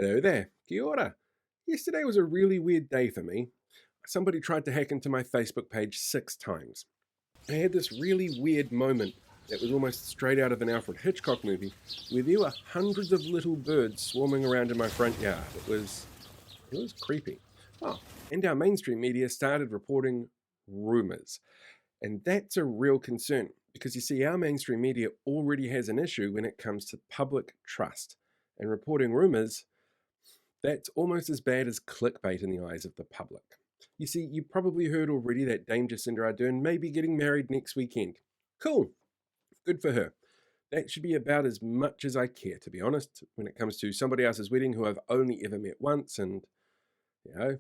Hello there. Kia ora. Yesterday was a really weird day for me. Somebody tried to hack into my Facebook page 6 times. I had this really weird moment that was almost straight out of an Alfred Hitchcock movie where there were hundreds of little birds swarming around in my front yard. It was creepy. Oh, and our mainstream media started reporting rumors. And that's a real concern because you see, our mainstream media already has an issue when it comes to public trust. And reporting rumors, that's almost as bad as clickbait in the eyes of the public. You see, you probably heard already that Dame Jacinda Ardern may be getting married next weekend. Cool, good for her. That should be about as much as I care, to be honest, when it comes to somebody else's wedding who I've only ever met once and, you know,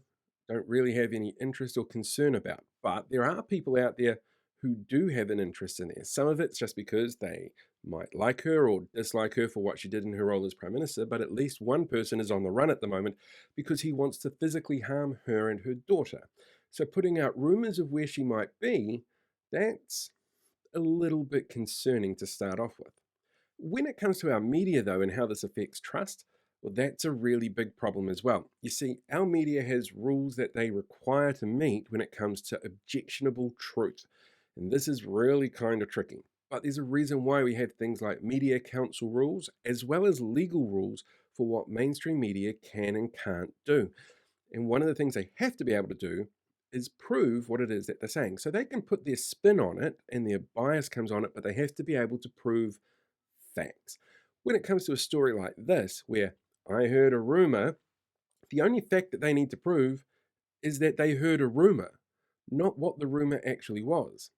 don't really have any interest or concern about. But there are people out there who do have an interest in there. Some of it's just because they might like her or dislike her for what she did in her role as Prime Minister, but at least one person is on the run at the moment because he wants to physically harm her and her daughter. So putting out rumours of where she might be, that's a little bit concerning to start off with. When it comes to our media, though, and how this affects trust, well, that's a really big problem as well. You see, our media has rules that they require to meet when it comes to objectionable truth. And this is really kind of tricky. But there's a reason why we have things like media council rules, as well as legal rules for what mainstream media can and can't do. And one of the things they have to be able to do is prove what it is that they're saying. So they can put their spin on it and their bias comes on it, but they have to be able to prove facts. When it comes to a story like this, where I heard a rumor, the only fact that they need to prove is that they heard a rumor, not what the rumor actually was.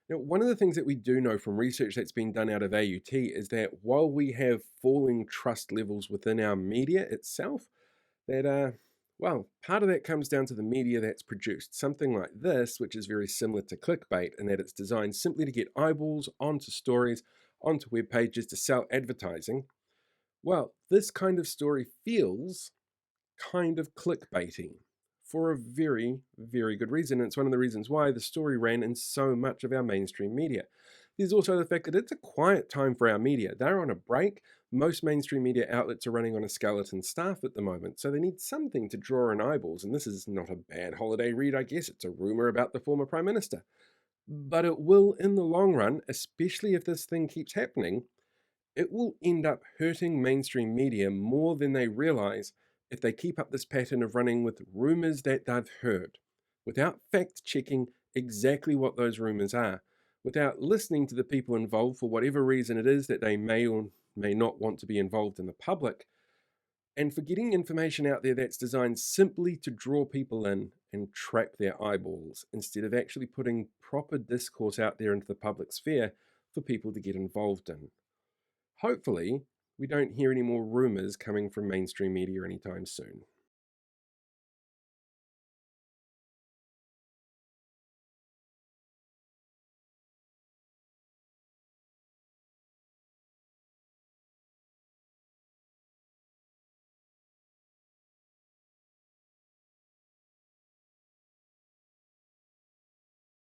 Now, one of the things that we do know from research that's been done out of AUT is that while we have falling trust levels within our media itself, that well, part of that comes down to the media that's produced. Something like this, which is very similar to clickbait, in that it's designed simply to get eyeballs onto stories, onto web pages to sell advertising. Well, this kind of story feels kind of clickbaity for a very, very good reason. And it's one of the reasons why the story ran in so much of our mainstream media. There's also the fact that it's a quiet time for our media. They're on a break. Most mainstream media outlets are running on a skeleton staff at the moment, so they need something to draw in eyeballs. And this is not a bad holiday read, I guess. It's a rumor about the former Prime Minister. But it will, in the long run, especially if this thing keeps happening, it will end up hurting mainstream media more than they realize if they keep up this pattern of running with rumors that they've heard, without fact checking exactly what those rumors are, without listening to the people involved for whatever reason it is that they may or may not want to be involved in the public, and for getting information out there that's designed simply to draw people in and trap their eyeballs, instead of actually putting proper discourse out there into the public sphere for people to get involved in. Hopefully, we don't hear any more rumors coming from mainstream media anytime soon.